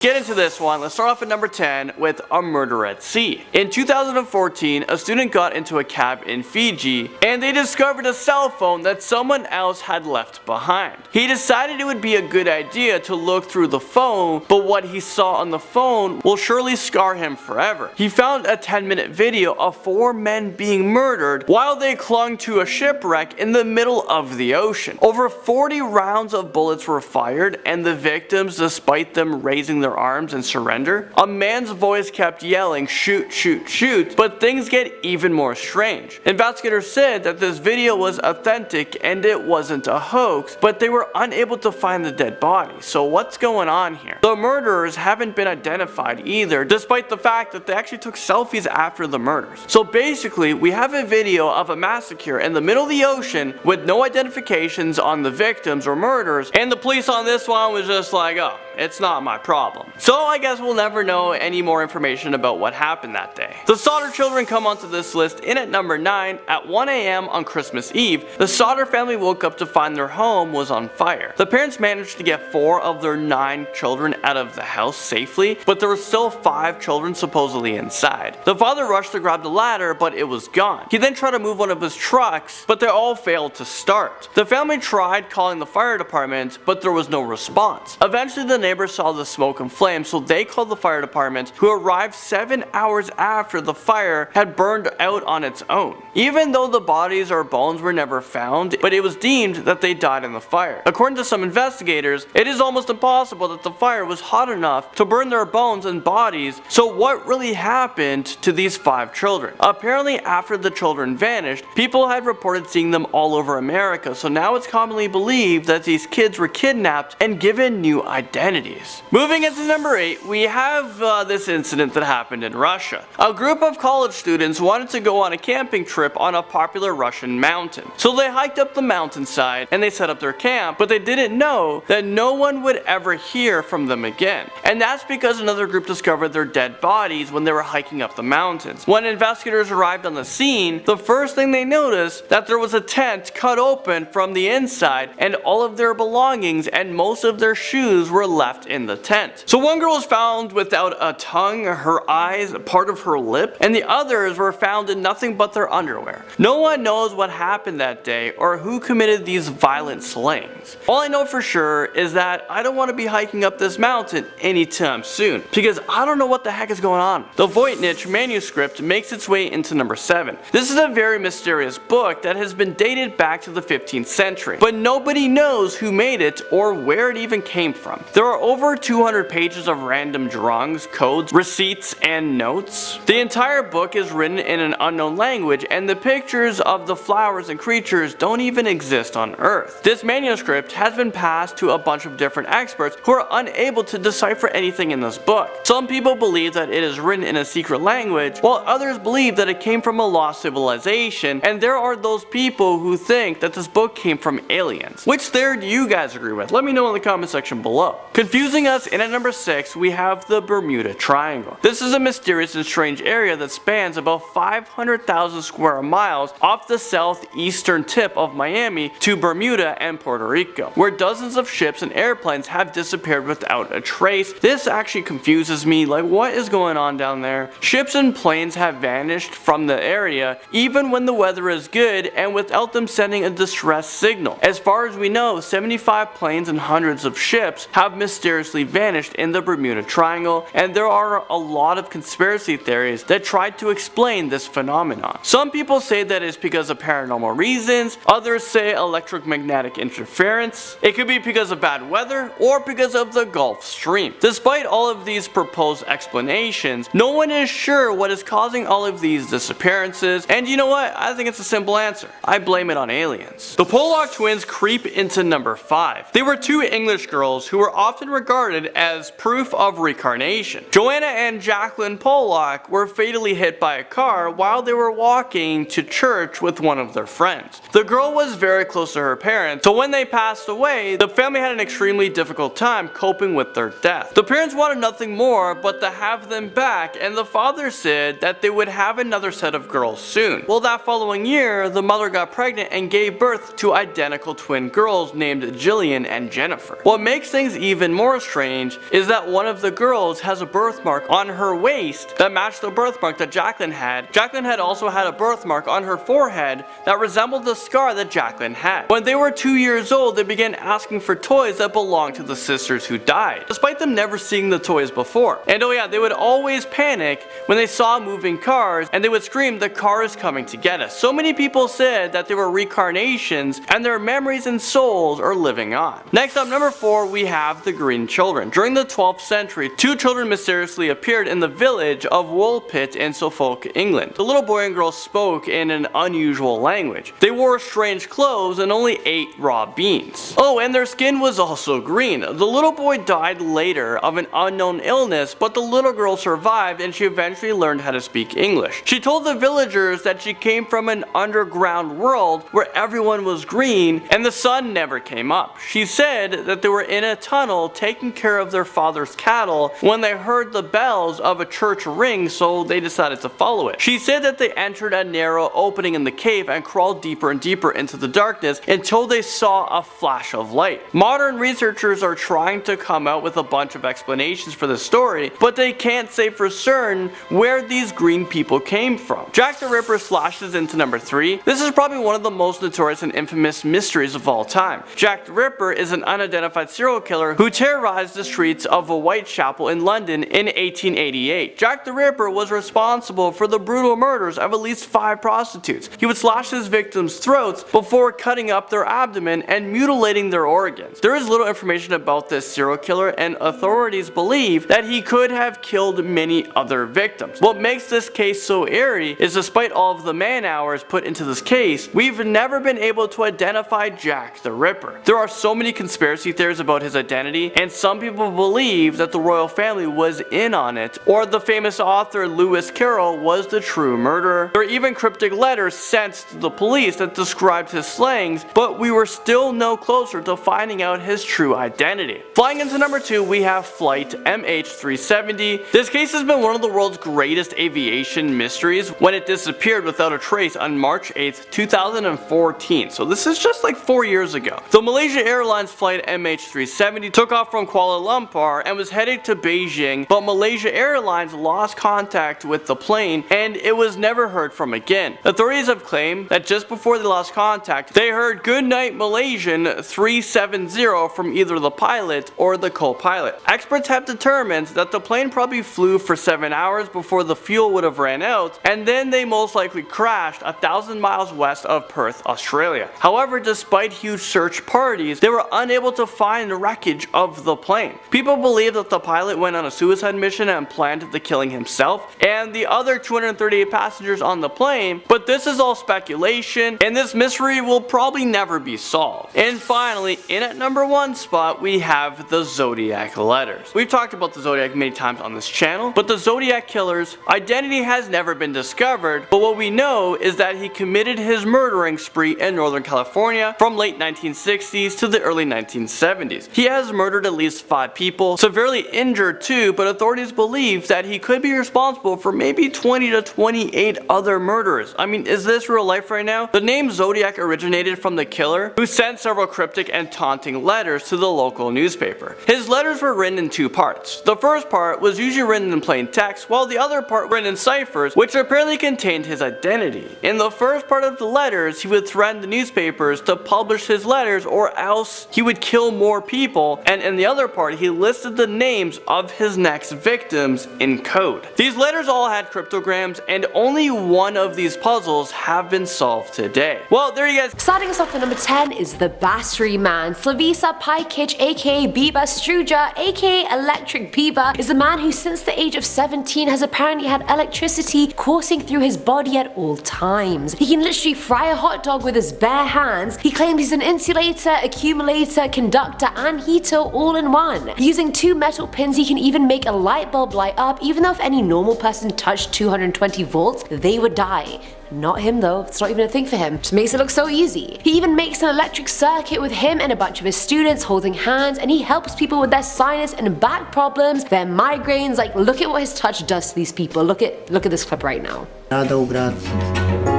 Get into this one. Let's start off at number 10 with a murder at sea. In 2014, a student got into a cab in Fiji and they discovered a cell phone that someone else had left behind. He decided it would be a good idea to look through the phone, but what he saw on the phone will surely scar him forever. He found a 10-minute video of 4 men being murdered while they clung to a shipwreck in the middle of the ocean. Over 40 rounds of bullets were fired, and the victims, despite them raising their arms and surrender, a man's voice kept yelling, "Shoot, shoot, shoot," but things get even more strange. Investigators said that this video was authentic and it wasn't a hoax, but they were unable to find the dead body. So what's going on here? The murderers haven't been identified either, despite the fact that they actually took selfies after the murders. So basically, we have a video of a massacre in the middle of the ocean with no identifications on the victims or murders, and the police on this one was just like, oh, it's not my problem. So I guess we'll never know any more information about what happened that day. The Sauter children come onto this list in at number 9. At 1 a.m. on Christmas Eve, the Sauter family woke up to find their home was on fire. The parents managed to get 4 of their 9 children out of the house safely, but there were still 5 children supposedly inside. The father rushed to grab the ladder, but it was gone. He then tried to move one of his trucks, but they all failed to start. The family tried calling the fire department, but there was no response. Eventually, the neighbors saw the smoke and flames, so they called the fire department, who arrived 7 hours after the fire had burned out on its own. Even though the bodies or bones were never found, but it was deemed that they died in the fire. According to some investigators, it is almost impossible that the fire was hot enough to burn their bones and bodies, so what really happened to these 5 children? Apparently, after the children vanished, people had reported seeing them all over America, so now it's commonly believed that these kids were kidnapped and given new identities. Moving into number 8, we have this incident that happened in Russia. A group of college students wanted to go on a camping trip on a popular Russian mountain. So they hiked up the mountainside and they set up their camp, but they didn't know that no one would ever hear from them again. And that's because another group discovered their dead bodies when they were hiking up the mountains. When investigators arrived on the scene, the first thing they noticed that there was a tent cut open from the inside, and all of their belongings and most of their shoes were left in the tent. So one girl was found without a tongue, her eyes, part of her lip, and the others were found in nothing but their underwear. No one knows what happened that day or who committed these violent slayings. All I know for sure is that I don't want to be hiking up this mountain anytime soon, because I don't know what the heck is going on. The Voynich manuscript makes its way into number 7. This is a very mysterious book that has been dated back to the 15th century, but nobody knows who made it or where it even came from. There are over 200 pages of random drawings, codes, receipts, and notes. The entire book is written in an unknown language, and the pictures of the flowers and creatures don't even exist on Earth. This manuscript has been passed to a bunch of different experts who are unable to decipher anything in this book. Some people believe that it is written in a secret language, while others believe that it came from a lost civilization, and there are those people who think that this book came from aliens. Which theory do you guys agree with? Let me know in the comment section below. Confusing us in at number 6, we have the Bermuda Triangle. This is a mysterious and strange area that spans about 500,000 square miles off the southeastern tip of Miami to Bermuda and Puerto Rico, where dozens of ships and airplanes have disappeared without a trace. This actually confuses me, like what is going on down there? Ships and planes have vanished from the area even when the weather is good and without them sending a distress signal. As far as we know, 75 planes and hundreds of ships have mysteriously vanished in the Bermuda Triangle, and there are a lot of conspiracy theories that try to explain this phenomenon. Some people say that it's because of paranormal reasons, others say electromagnetic interference, it could be because of bad weather, or because of the Gulf Stream. Despite all of these proposed explanations, no one is sure what is causing all of these disappearances, and you know what? I think it's a simple answer. I blame it on aliens. The Pollock twins creep into number 5. They were 2 English girls who were often regarded as proof of reincarnation. Joanna and Jacqueline Pollock were fatally hit by a car while they were walking to church with one of their friends. The girl was very close to her parents, so when they passed away, the family had an extremely difficult time coping with their death. The parents wanted nothing more but to have them back, and the father said that they would have another set of girls soon. Well, that following year, the mother got pregnant and gave birth to identical twin girls named Jillian and Jennifer. What makes things even even more strange is that one of the girls has a birthmark on her waist that matched the birthmark that Jacqueline had. Jacqueline had also had a birthmark on her forehead that resembled the scar that Jacqueline had. When they were 2 years old, they began asking for toys that belonged to the sisters who died, despite them never seeing the toys before. And oh yeah, they would always panic when they saw moving cars, and they would scream, "The car is coming to get us." So many people said that they were reincarnations and their memories and souls are living on. Next up, number 4, we have the Green Children. During the 12th century, 2 children mysteriously appeared in the village of Woolpit in Suffolk, England. The little boy and girl spoke in an unusual language. They wore strange clothes and only ate raw beans. Oh, and their skin was also green. The little boy died later of an unknown illness, but the little girl survived and she eventually learned how to speak English. She told the villagers that she came from an underground world where everyone was green and the sun never came up. She said that they were in a tunnel taking care of their father's cattle when they heard the bells of a church ring, so they decided to follow it. She said that they entered a narrow opening in the cave and crawled deeper and deeper into the darkness until they saw a flash of light. Modern researchers are trying to come out with a bunch of explanations for this story, but they can't say for certain where these green people came from. Jack the Ripper slashes into number 3. This is probably one of the most notorious and infamous mysteries of all time. Jack the Ripper is an unidentified serial killer who terrorized the streets of Whitechapel in London in 1888. Jack the Ripper was responsible for the brutal murders of at least 5 prostitutes. He would slash his victims' throats before cutting up their abdomen and mutilating their organs. There is little information about this serial killer, and authorities believe that he could have killed many other victims. What makes this case so eerie is, despite all of the man hours put into this case, we've never been able to identify Jack the Ripper. There are so many conspiracy theories about his identity, and some people believe that the royal family was in on it, or the famous author Lewis Carroll was the true murderer. There are even cryptic letters sent to the police that described his slayings, but we were still no closer to finding out his true identity. Flying into number 2, we have Flight MH370. This case has been one of the world's greatest aviation mysteries when it disappeared without a trace on March 8th, 2014. So this is just like 4 years ago. The Malaysia Airlines flight MH370 took off from Kuala Lumpur and was headed to Beijing, but Malaysia Airlines lost contact with the plane and it was never heard from again. Authorities have claimed that just before they lost contact, they heard "Good night Malaysian 370" from either the pilot or the co-pilot. Experts have determined that the plane probably flew for 7 hours before the fuel would have ran out, and then they most likely crashed 1,000 miles west of Perth, Australia. However, despite huge search parties, they were unable to find the wreckage of the plane. People believe that the pilot went on a suicide mission and planned the killing himself and the other 238 passengers on the plane, but this is all speculation and this mystery will probably never be solved. And finally, in at number 1 spot, we have the Zodiac letters. We've talked about the Zodiac many times on this channel, but the Zodiac killer's identity has never been discovered, but what we know is that he committed his murdering spree in Northern California from late 1960s to the early 1970s. He has murdered at least 5 people, severely injured 2, but authorities believe that he could be responsible for maybe 20 to 28 other murders. I mean, is this real life right now? The name Zodiac originated from the killer, who sent several cryptic and taunting letters to the local newspaper. His letters were written in 2 parts. The first part was usually written in plain text, while the other part written in ciphers, which apparently contained his identity. In the first part of the letters, he would threaten the newspapers to publish his letters or else he would kill more people, and in the other part, he listed the names of his next victims in code. These letters all had cryptograms, and only one of these puzzles have been solved today. Well, there you guys. Starting us off at number 10 is the Battery Man. Slavisa Pajkic, aka Biba Struja, aka Electric Biba, is a man who since the age of 17 has apparently had electricity coursing through his body at all times. He can literally fry a hot dog with his bare hands. He claims he's an insulator, accumulator, conductor, and heater all in one. Using 2 metal pins, he can even make a light bulb light up, even though if any normal person touched 220 volts, they would die. Not him though, it's not even a thing for him. Just makes it look so easy. He even makes an electric circuit with him and a bunch of his students holding hands, and he helps people with their sinus and back problems, their migraines. Like, look at what his touch does to these people. Look at this clip right now. Rada u grad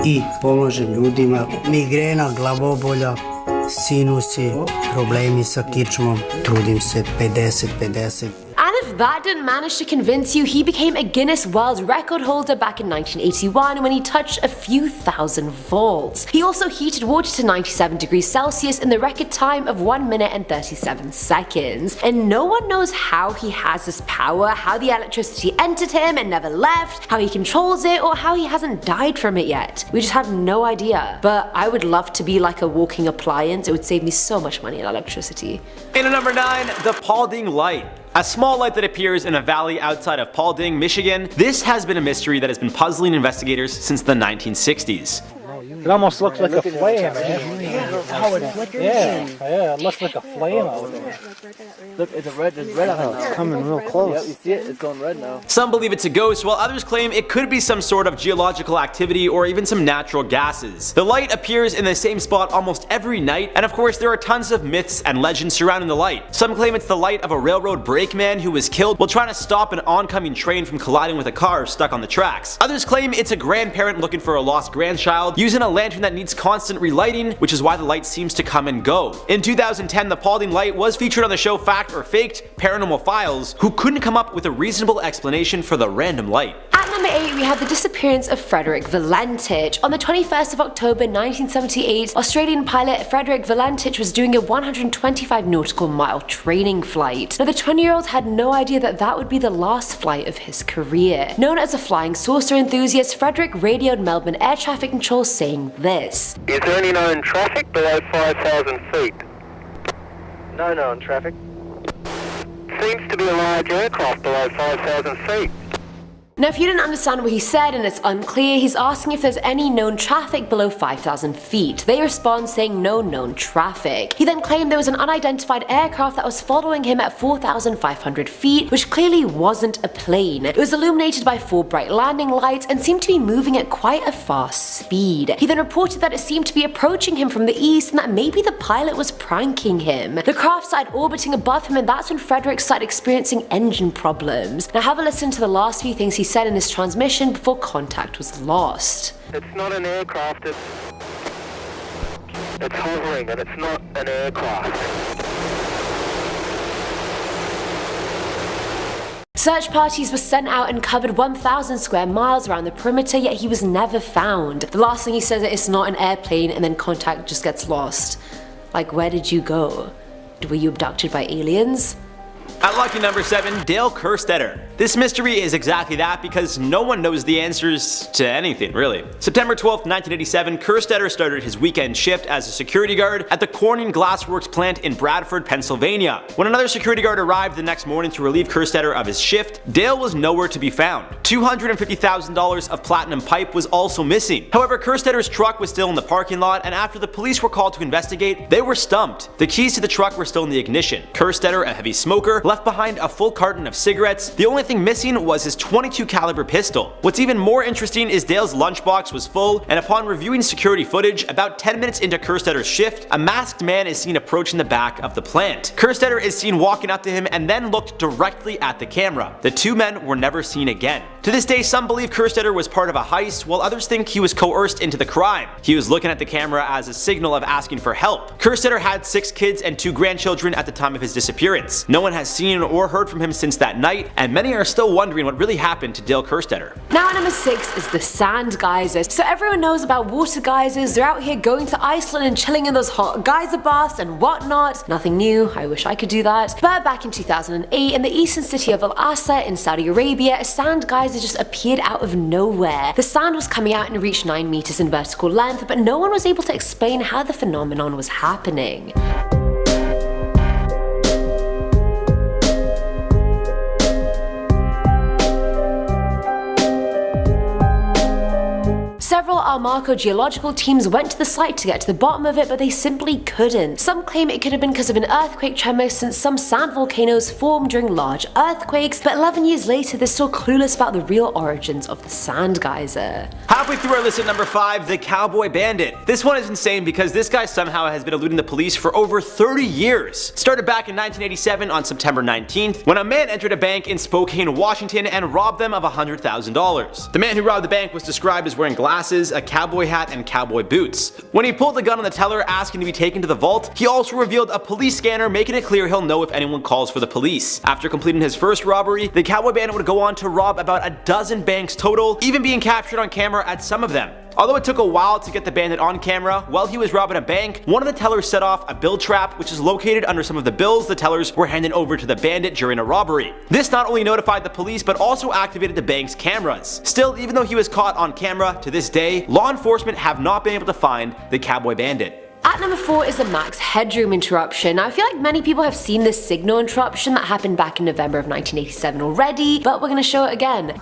I pomažem ljudima, migrena, glavobolja, Sinusi, problemi sa kičmom, trudim se 50-50. And if that didn't manage to convince you, he became a Guinness World Record holder back in 1981 when he touched a few thousand volts. He also heated water to 97 degrees Celsius in the record time of 1 minute and 37 seconds. And no one knows how he has this power, how the electricity entered him and never left, how he controls it, or how he hasn't died from it yet. We just have no idea. But I would love to be like a walking appliance. It would save me so much money on electricity. In at number 9, the Paulding Light. A small light that appears in a valley outside of Paulding, Michigan. This has been a mystery that has been puzzling investigators since the 1960s. It almost looks like a flame, man. How it flickers. Yeah, it looks like a flame out there. Look, it's red on it now. It's coming real close. Yep, you see it? It's going red now. Some believe it's a ghost, while others claim it could be some sort of geological activity or even some natural gases. The light appears in the same spot almost every night, and of course there are tons of myths and legends surrounding the light. Some claim it's the light of a railroad brakeman who was killed while trying to stop an oncoming train from colliding with a car stuck on the tracks. Others claim it's a grandparent looking for a lost grandchild using a lantern that needs constant relighting, which is why the light seems to come and go. In 2010, the Paulding Light was featured on the show Fact or Faked, Paranormal Files, who couldn't come up with a reasonable explanation for the random light. At number 8, we have the disappearance of Frederick Valentich. On the 21st of October 1978, Australian pilot Frederick Valentich was doing a 125 nautical mile training flight. Now, the 20-year-old had no idea that that would be the last flight of his career. Known as a flying saucer enthusiast, Frederick radioed Melbourne air traffic control saying this: "Is there any known traffic below 5,000 feet? No known traffic. Seems to be a large aircraft below 5,000 feet." Now, if you didn't understand what he said and it's unclear, he's asking if there's any known traffic below 5,000 feet. They respond saying no known traffic. He then claimed there was an unidentified aircraft that was following him at 4,500 feet, which clearly wasn't a plane. It was illuminated by 4 bright landing lights and seemed to be moving at quite a fast speed. He then reported that it seemed to be approaching him from the east and that maybe the pilot was pranking him. The craft started orbiting above him, and that's when Frederick started experiencing engine problems. Now have a listen to the last few things he said in this transmission before contact was lost. It's not an aircraft, it's hovering, and it's not an aircraft. Search parties were sent out and covered 1,000 square miles around the perimeter, yet he was never found. The last thing he says is it's not an airplane, and then contact just gets lost. Like, where did you go? Were you abducted by aliens? At lucky number 7, Dale Kerstetter. This mystery is exactly that because no one knows the answers to anything, really. September 12th, 1987, Kerstetter started his weekend shift as a security guard at the Corning Glassworks plant in Bradford, Pennsylvania. When another security guard arrived the next morning to relieve Kerstetter of his shift, Dale was nowhere to be found. $250,000 of platinum pipe was also missing. However, Kerstetter's truck was still in the parking lot, and after the police were called to investigate, they were stumped. The keys to the truck were still in the ignition. Kerstetter, a heavy smoker, left behind a full carton of cigarettes. The only thing missing was his .22 caliber pistol. What's even more interesting is Dale's lunchbox was full, and upon reviewing security footage, about 10 minutes into Kerstetter's shift, a masked man is seen approaching the back of the plant. Kerstetter is seen walking up to him and then looked directly at the camera. The two men were never seen again. To this day, some believe Kerstetter was part of a heist, while others think he was coerced into the crime. He was looking at the camera as a signal of asking for help. Kerstetter had 6 kids and 2 grandchildren at the time of his disappearance. No one has seen or heard from him since that night, and many are still wondering what really happened to Dale Kerstetter. Now at number 6 is the sand geysers. So everyone knows about water geysers. They're out here going to Iceland and chilling in those hot geyser baths and whatnot. Nothing new, I wish I could do that. But back in 2008, in the eastern city of Al Asa in Saudi Arabia, a sand geyser just appeared out of nowhere. The sand was coming out and reached 9 meters in vertical length, but no one was able to explain how the phenomenon was happening. Several Almaco geological teams went to the site to get to the bottom of it, but they simply couldn't. Some claim it could have been because of an earthquake tremor, since some sand volcanoes form during large earthquakes, but 11 years later they're still clueless about the real origins of the sand geyser. Halfway through our list at number 5, the Cowboy Bandit. This one is insane because this guy somehow has been eluding the police for over 30 years. Started back in 1987 on September 19th, when a man entered a bank in Spokane, Washington and robbed them of $100,000. The man who robbed the bank was described as wearing glasses, a a cowboy hat and cowboy boots. When he pulled the gun on the teller asking to be taken to the vault, he also revealed a police scanner, making it clear he'll know if anyone calls for the police. After completing his first robbery, the cowboy bandit would go on to rob about a dozen banks total, even being captured on camera at some of them. Although it took a while to get the bandit on camera, while he was robbing a bank, one of the tellers set off a bill trap which is located under some of the bills the tellers were handing over to the bandit during a robbery. This not only notified the police but also activated the bank's cameras. Still, even though he was caught on camera, to this day, law enforcement have not been able to find the cowboy bandit. At number 4 is the Max Headroom interruption. Now, I feel like many people have seen this signal interruption that happened back in November of 1987 already, but we're going to show it again.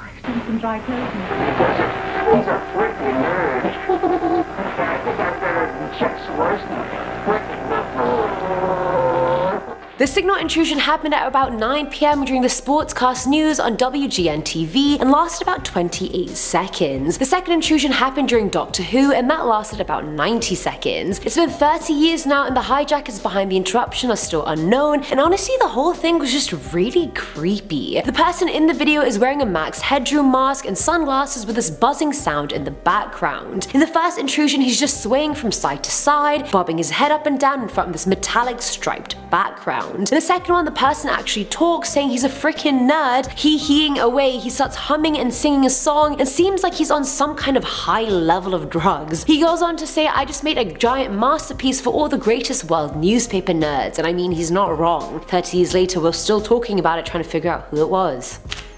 The signal intrusion happened at about 9 PM during the sportscast news on WGN-TV and lasted about 28 seconds. The second intrusion happened during Doctor Who and that lasted about 90 seconds. It's been 30 years now and the hijackers behind the interruption are still unknown, and honestly the whole thing was just really creepy. The person in the video is wearing a Max Headroom mask and sunglasses with this buzzing sound in the background. In the first intrusion he's just swaying from side to side, bobbing his head up and down in front of this metallic striped background. In the second one, the person actually talks, saying he's a freaking nerd. Heeing away, he starts humming and singing a song and seems like he's on some kind of high level of drugs. He goes on to say, "I just made a giant masterpiece for all the greatest world newspaper nerds," and I mean, he's not wrong. 30 years later, we're still talking about it, trying to figure out who it was.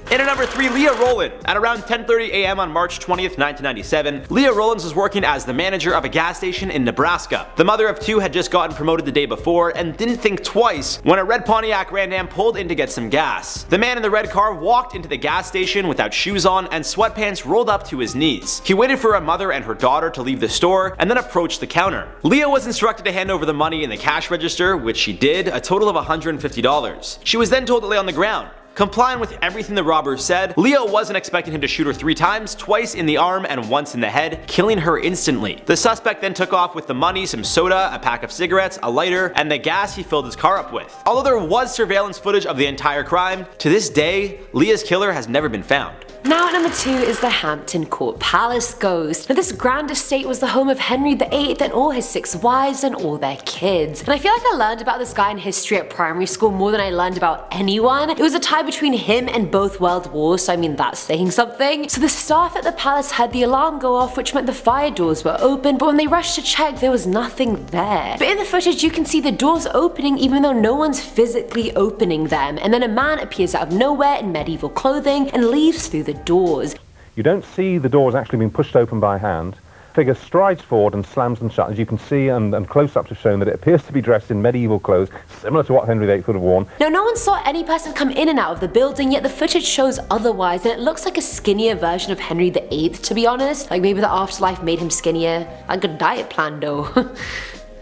In at number 3, Leah Rowland. At around 10:30 AM on March 20th, 1997, Leah Rowland was working as the manager of a gas station in Nebraska. The mother of 2 had just gotten promoted the day before and didn't think twice when a red Pontiac Grand Am pulled in to get some gas. The man in the red car walked into the gas station without shoes on and sweatpants rolled up to his knees. He waited for a mother and her daughter to leave the store and then approached the counter. Leah was instructed to hand over the money in the cash register, which she did, a total of $150. She was then told to lay on the ground. Complying with everything the robbers said, Leah wasn't expecting him to shoot her 3 times, twice in the arm and once in the head, killing her instantly. The suspect then took off with the money, some soda, a pack of cigarettes, a lighter, and the gas he filled his car up with. Although there was surveillance footage of the entire crime, to this day, Leah's killer has never been found. Now at number 2 is the Hampton Court Palace ghost. Now this grand estate was the home of Henry VIII and all his 6 wives and all their kids. And I feel like I learned about this guy in history at primary school more than I learned about anyone. It was a tie between him and both world wars, so I mean that's saying something. So the staff at the palace had the alarm go off, which meant the fire doors were open, but when they rushed to check there was nothing there. But in the footage you can see the doors opening even though no one's physically opening them, and then a man appears out of nowhere in medieval clothing and leaves through the doors. You don't see the doors actually being pushed open by hand. Figure strides forward and slams them shut. As you can see, and close-ups have shown that it appears to be dressed in medieval clothes, similar to what Henry VIII would have worn. Now, no one saw any person come in and out of the building, yet the footage shows otherwise, and it looks like a skinnier version of Henry VIII, to be honest. Like maybe the afterlife made him skinnier. A good diet plan, though.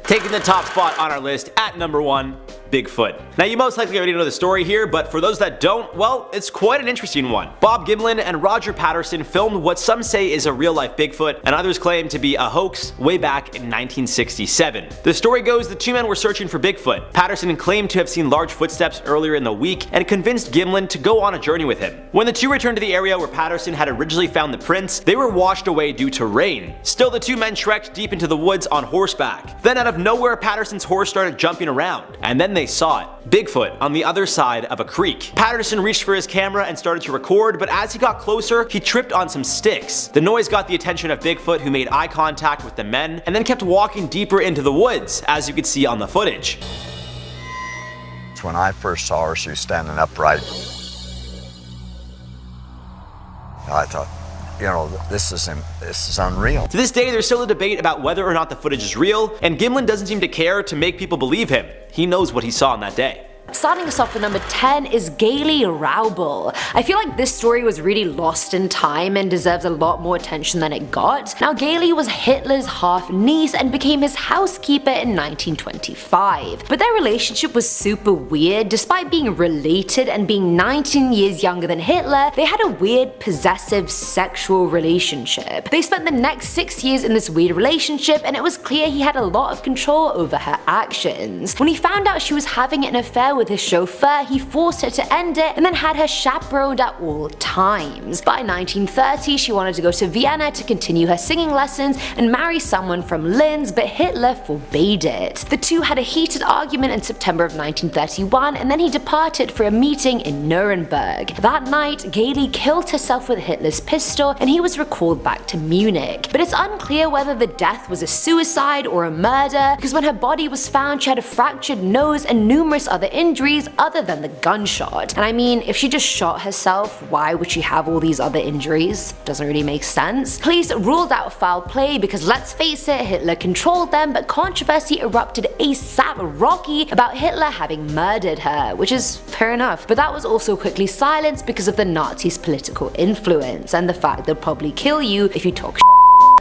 Taking the top spot on our list at number 1, Bigfoot. Now you most likely already know the story here, but for those that don't, well, it's quite an interesting one. Bob Gimlin and Roger Patterson filmed what some say is a real-life Bigfoot, and others claim to be a hoax way back in 1967. The story goes the 2 men were searching for Bigfoot. Patterson claimed to have seen large footsteps earlier in the week and convinced Gimlin to go on a journey with him. When the 2 returned to the area where Patterson had originally found the prints, they were washed away due to rain. Still, the 2 men trekked deep into the woods on horseback. Then out of nowhere, Patterson's horse started jumping around, and then they saw it. Bigfoot on the other side of a creek. Patterson reached for his camera and started to record, but as he got closer, he tripped on some sticks. The noise got the attention of Bigfoot, who made eye contact with the men and then kept walking deeper into the woods, as you could see on the footage. When I first saw her, she was standing upright. I thought, you know, this is unreal. To this day, there's still a debate about whether or not the footage is real, and Gimlin doesn't seem to care to make people believe him. He knows what he saw on that day. Starting us off at number 10 is Gayle Raubel. I feel like this story was really lost in time and deserves a lot more attention than it got. Now, Gayle was Hitler's half-niece and became his housekeeper in 1925. But their relationship was super weird. Despite being related and being 19 years younger than Hitler, they had a weird, possessive, sexual relationship. They spent the next 6 years in this weird relationship, and it was clear he had a lot of control over her actions. When he found out she was having an affair with his chauffeur, he forced her to end it and then had her chaperoned at all times. By 1930, she wanted to go to Vienna to continue her singing lessons and marry someone from Linz, but Hitler forbade it. The two had a heated argument in September of 1931, and then he departed for a meeting in Nuremberg. That night, Gailey killed herself with Hitler's pistol, and he was recalled back to Munich. But it's unclear whether the death was a suicide or a murder, because when her body was found, she had a fractured nose and numerous other injuries other than the gunshot. And I mean, if she just shot herself, why would she have all these other injuries? Doesn't really make sense. Police ruled out foul play because, let's face it, Hitler controlled them, but controversy erupted ASAP Rocky about Hitler having murdered her, which is fair enough, but that was also quickly silenced because of the Nazis' political influence and the fact they'll probably kill you if you talk.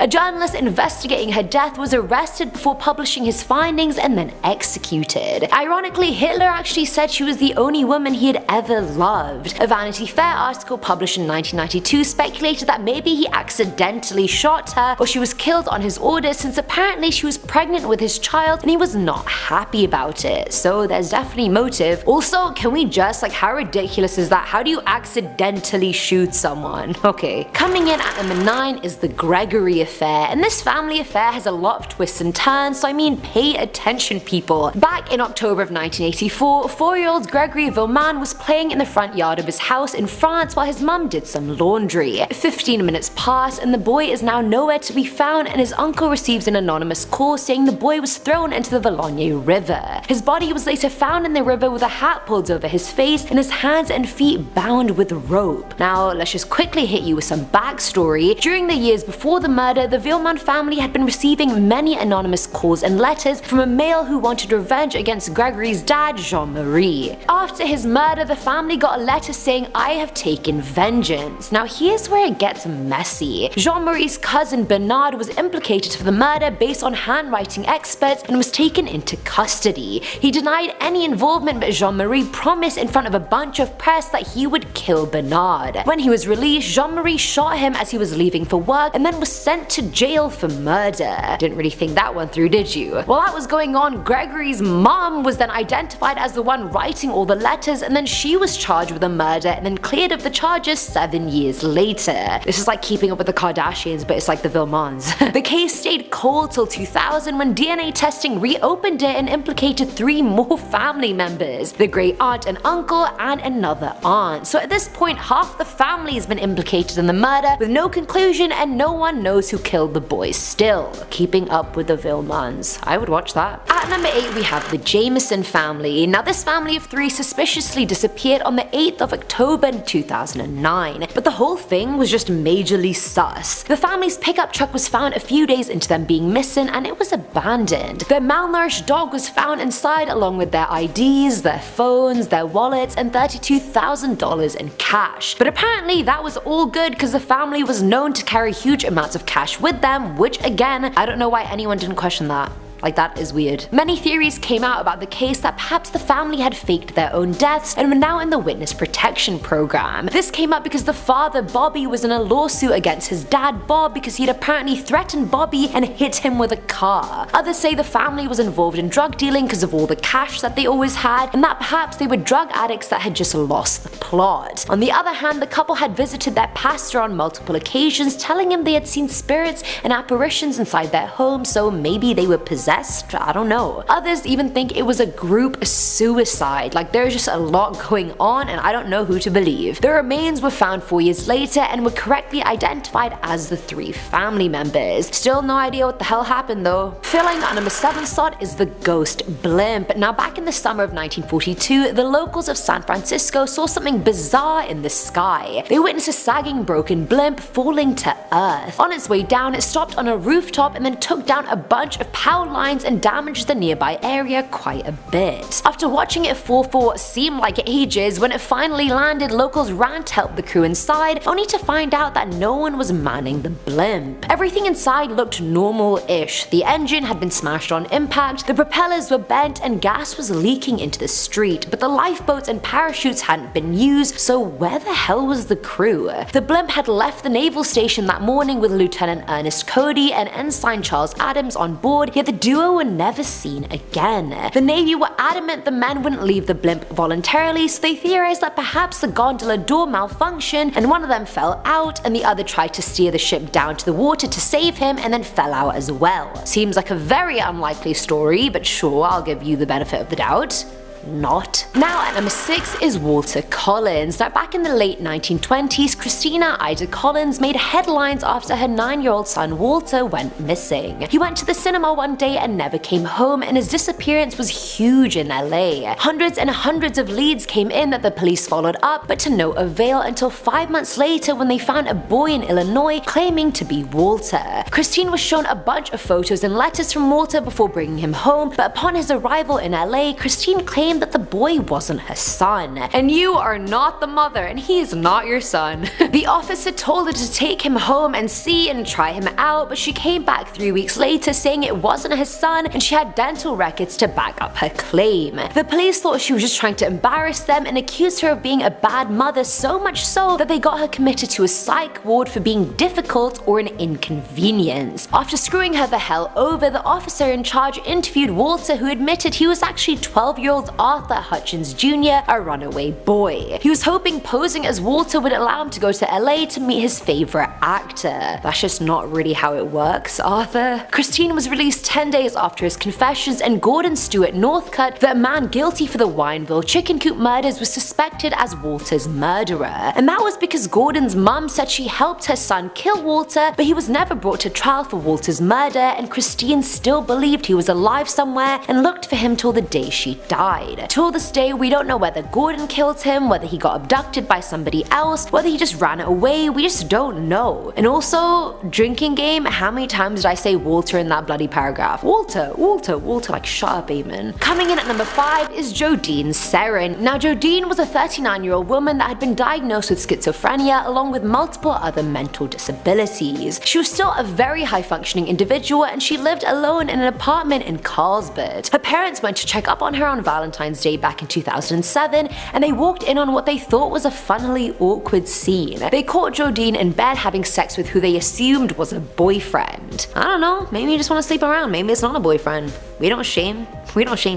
A journalist investigating her death was arrested before publishing his findings and then executed. Ironically, Hitler actually said she was the only woman he had ever loved. A Vanity Fair article published in 1992 speculated that maybe he accidentally shot her or she was killed on his orders, since apparently she was pregnant with his child and he was not happy about it. So there's definitely motive. Also, can we just, how ridiculous is that? How do you accidentally shoot someone? Okay. Coming in at number 9 is the Gregory affair, and this family affair has a lot of twists and turns, so I mean, pay attention, people. Back in October of 1984, 4-year-old Gregory Villeman was playing in the front yard of his house in France while his mum did some laundry. 15 minutes pass and the boy is now nowhere to be found, and his uncle receives an anonymous call saying the boy was thrown into the Vologne River. His body was later found in the river with a hat pulled over his face and his hands and feet bound with rope. Now, let's just quickly hit you with some backstory. During the years before the murder, the Villeman family had been receiving many anonymous calls and letters from a male who wanted revenge against Gregory's dad, Jean-Marie. After his murder, the family got a letter saying, "I have taken vengeance." Now here's where it gets messy. Jean-Marie's cousin Bernard was implicated for the murder based on handwriting experts and was taken into custody. He denied any involvement, but Jean-Marie promised in front of a bunch of press that he would kill Bernard. When he was released, Jean-Marie shot him as he was leaving for work and then was sent to jail for murder. Didn't really think that one through, did you? While that was going on, Gregory's mom was then identified as the one writing all the letters, and then she was charged with a murder and then cleared of the charges 7 years later. This is like Keeping Up with the Kardashians, but it's like the Villemans. The case stayed cold till 2000 when DNA testing reopened it and implicated 3 more family members: the great aunt and uncle and another aunt. So at this point, half the family has been implicated in the murder with no conclusion, and no one knows who killed the boys still. Keeping Up with the Villemans. I would watch that. At number 8 we have the Jameson family. Now this family of 3 suspiciously disappeared on the 8th of October 2009, but the whole thing was just majorly sus. The family's pickup truck was found a few days into them being missing and it was abandoned. Their malnourished dog was found inside along with their IDs, their phones, their wallets and $32,000 in cash. But apparently that was all good because the family was known to carry huge amounts of cash with them, which again, I don't know why anyone didn't question that. That is weird. Many theories came out about the case that perhaps the family had faked their own deaths and were now in the witness protection program. This came up because the father, Bobby, was in a lawsuit against his dad, Bob, because he had apparently threatened Bobby and hit him with a car. Others say the family was involved in drug dealing because of all the cash that they always had, and that perhaps they were drug addicts that had just lost the plot. On the other hand, the couple had visited their pastor on multiple occasions, telling him they had seen spirits and apparitions inside their home, so maybe they were possessed. I don't know. Others even think it was a group suicide. There's just a lot going on and I don't know who to believe. The remains were found 4 years later and were correctly identified as the 3 family members. Still no idea what the hell happened though. Filling our number 7 slot is the ghost blimp. Now back in the summer of 1942, the locals of San Francisco saw something bizarre in the sky. They witnessed a sagging broken blimp falling to earth. On its way down, it stopped on a rooftop and then took down a bunch of power lines and damaged the nearby area quite a bit. After watching it fall for what seemed like ages, when it finally landed, locals ran to help the crew inside, only to find out that no one was manning the blimp. Everything inside looked normal-ish. The engine had been smashed on impact, the propellers were bent, and gas was leaking into the street, but the lifeboats and parachutes hadn't been used, so where the hell was the crew? The blimp had left the naval station that morning with Lieutenant Ernest Cody and Ensign Charles Adams on board, yet the duo were never seen again. The Navy were adamant the men wouldn't leave the blimp voluntarily, so they theorized that perhaps the gondola door malfunctioned and one of them fell out and the other tried to steer the ship down to the water to save him and then fell out as well. Seems like a very unlikely story, but sure, I'll give you the benefit of the doubt. Not. Now at number 6 is Walter Collins. Now back in the late 1920s, Christina Ida Collins made headlines after her 9-year-old son Walter went missing. He went to the cinema one day and never came home, and his disappearance was huge in LA. Hundreds and hundreds of leads came in that the police followed up, but to no avail until 5 months later when they found a boy in Illinois claiming to be Walter. Christine was shown a bunch of photos and letters from Walter before bringing him home, but upon his arrival in LA, Christine claimed that the boy wasn't her son. And you are not the mother, and he is not your son. The officer told her to take him home and see and try him out, but she came back 3 weeks later saying it wasn't her son and she had dental records to back up her claim. The police thought she was just trying to embarrass them and accused her of being a bad mother, so much so that they got her committed to a psych ward for being difficult or an inconvenience. After screwing her the hell over, the officer in charge interviewed Walter, who admitted he was actually 12-year-old Arthur Hutchins Jr., a runaway boy. He was hoping posing as Walter would allow him to go to LA to meet his favorite actor. That's just not really how it works, Arthur. Christine was released 10 days after his confessions, and Gordon Stewart Northcutt, the man guilty for the Wineville chicken coop murders, was suspected as Walter's murderer. And that was because Gordon's mum said she helped her son kill Walter, but he was never brought to trial for Walter's murder, and Christine still believed he was alive somewhere and looked for him till the day she died. Till this day, we don't know whether Gordon killed him, whether he got abducted by somebody else, whether he just ran away, we just don't know. And also, drinking game, how many times did I say Walter in that bloody paragraph? Walter, Walter, Walter, like shut up, Eamon. Coming in at number 5 is Jodine Serin. Now Jodine was a 39-year-old woman that had been diagnosed with schizophrenia along with multiple other mental disabilities. She was still a very high-functioning individual and she lived alone in an apartment in Carlsbad. Her parents went to check up on her on Valentine's Day back in 2007, and they walked in on what they thought was a funnily awkward scene. They caught Jodine in bed having sex with who they assumed was a boyfriend. I don't know, maybe you just want to sleep around, maybe it's not a boyfriend. We don't shame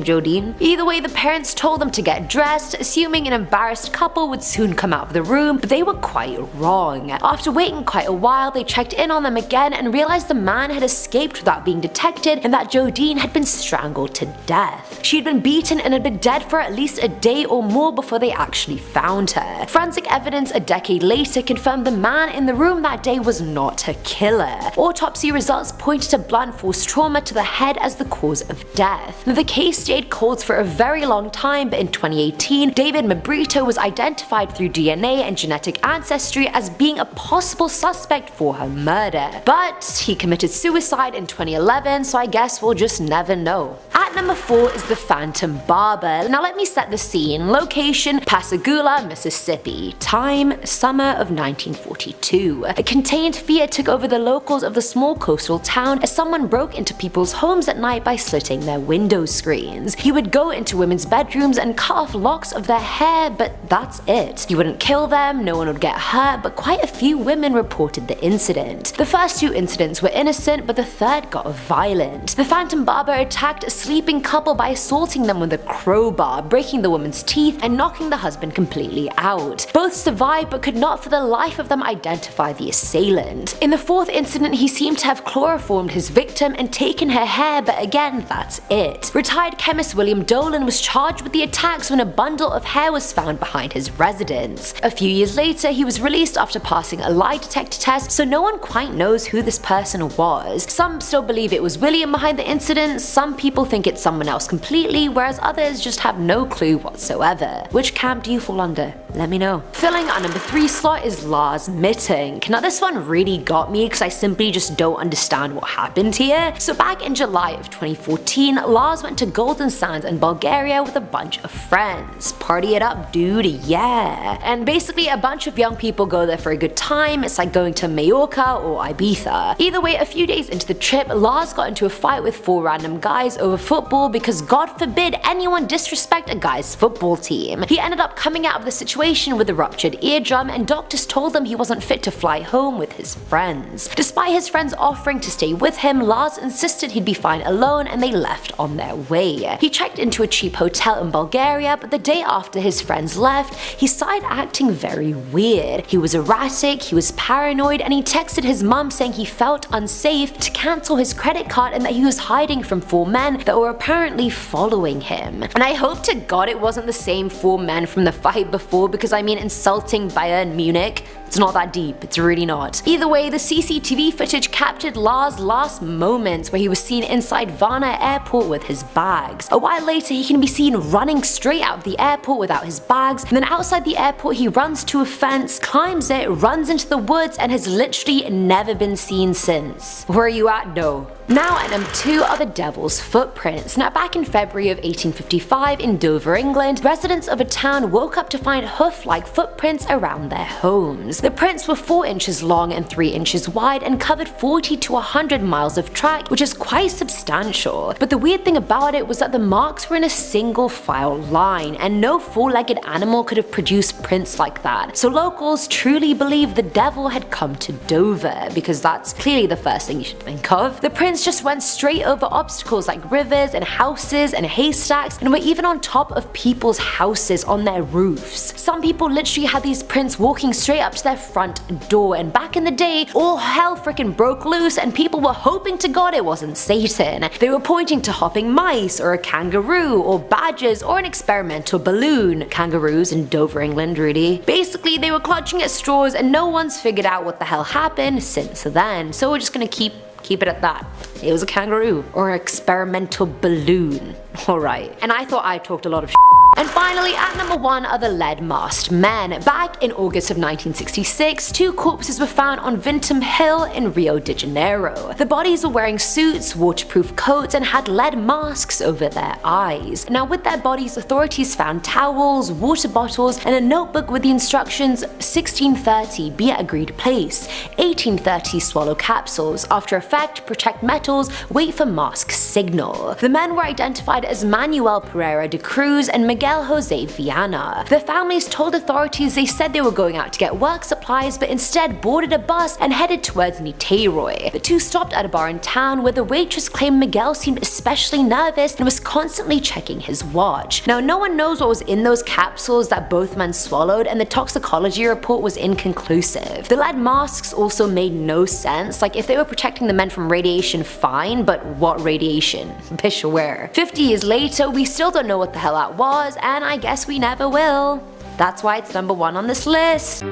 Jodine. Either way, the parents told them to get dressed, assuming an embarrassed couple would soon come out of the room, but they were quite wrong. After waiting quite a while, they checked in on them again and realized the man had escaped without being detected and that Jodine had been strangled to death. She had been beaten and had been dead for at least a day or more before they actually found her. Forensic evidence a decade later confirmed the man in the room that day was not her killer. Autopsy results pointed to blunt force trauma to the head as the cause of death. Now, the case stayed cold for a very long time, but in 2018, David Mabrito was identified through DNA and genetic ancestry as being a possible suspect for her murder. But he committed suicide in 2011, so I guess we'll just never know. At number 4 is the Phantom Barber. Now let me set the scene. Location, Pascagoula, Mississippi. Time, summer of 1942. A contained fear took over the locals of the small coastal town as someone broke into people's homes at night by slitting their window screens. He would go into women's bedrooms and cut off locks of their hair, but that's it. He wouldn't kill them, no one would get hurt, but quite a few women reported the incident. The first 2 incidents were innocent, but the third got violent. The Phantom Barber attacked a sleeping couple by assaulting them with a crowbar, breaking the woman's teeth and knocking the husband completely out. Both survived but could not for the life of them identify the assailant. In the 4th incident, he seemed to have chloroformed his victim and taken her hair, but again, that's it. Retired chemist William Dolan was charged with the attacks when a bundle of hair was found behind his residence. A few years later, he was released after passing a lie detector test, so no one quite knows who this person was. Some still believe it was William behind the incident, some people think it's someone else completely, whereas others just have no clue whatsoever. Which camp do you fall under? Let me know. Filling our number 3 slot is Lars Mittink. Now this one really got me because I simply just don't understand what happened here. So back in July of 2014, Lars went to Golden Sands in Bulgaria with a bunch of friends. Party it up, dude, yeah. And basically a bunch of young people go there for a good time. It's like going to Mallorca or Ibiza. Either way, a few days into the trip, Lars got into a fight with 4 random guys over football football because God forbid anyone disrespect a guy's football team. He ended up coming out of the situation with a ruptured eardrum, and doctors told him he wasn't fit to fly home with his friends. Despite his friends offering to stay with him, Lars insisted he'd be fine alone, and they left on their way. He checked into a cheap hotel in Bulgaria, but the day after his friends left, he started acting very weird. He was erratic, he was paranoid, and he texted his mum saying he felt unsafe to cancel his credit card and that he was hiding from 4 men that were apparently following him. And I hope to God it wasn't the same 4 men from the fight before, because I mean, insulting Bayern Munich, it's not that deep, it's really not. Either way, the CCTV footage captured Lars' last moments where he was seen inside Varna airport with his bags. A while later, he can be seen running straight out of the airport without his bags, and then outside the airport he runs to a fence, climbs it, runs into the woods, and has literally never been seen since. Where are you at? No. Now at number 2 are the Devil's Footprints. Now back in February of 1855 in Dover, England, residents of a town woke up to find hoof-like footprints around their homes. The prints were 4 inches long and 3 inches wide and covered 40 to 100 miles of track, which is quite substantial. But the weird thing about it was that the marks were in a single file line, and no 4-legged animal could have produced prints like that. So locals truly believe the devil had come to Dover, because that's clearly the first thing you should think of. The prints just went straight over obstacles like rivers and houses and haystacks, and were even on top of people's houses on their roofs. Some people literally had these prints walking straight up to their front door, and back in the day, all hell freaking broke loose and people were hoping to God it wasn't Satan. They were pointing to hopping mice, or a kangaroo, or badgers, or an experimental balloon. Kangaroos in Dover, England, really. Basically, they were clutching at straws, and no one's figured out what the hell happened since then, so we're just gonna keep it at that. It was a kangaroo, or an experimental balloon. Alright. And I thought I talked a lot of shit. And finally, at number 1 are the lead-masked men. Back in August of 1966, 2 corpses were found on Vintum Hill in Rio de Janeiro. The bodies were wearing suits, waterproof coats, and had lead masks over their eyes. Now with their bodies, authorities found towels, water bottles, and a notebook with the instructions 1630 be at agreed place, 1830 swallow capsules, after effect protect metals, wait for mask signal. The men were identified as Manuel Pereira de Cruz and Miguel Jose Viana. The families told authorities they said they were going out to get work supplies, but instead boarded a bus and headed towards Niterói. The 2 stopped at a bar in town where the waitress claimed Miguel seemed especially nervous and was constantly checking his watch. Now no one knows what was in those capsules that both men swallowed, and the toxicology report was inconclusive. The lead masks also made no sense. Like, if they were protecting the men from radiation, fine, but what radiation? Bish aware. 50 years later, we still don't know what the hell that was, and I guess we never will. That's why it's number 1 on this list.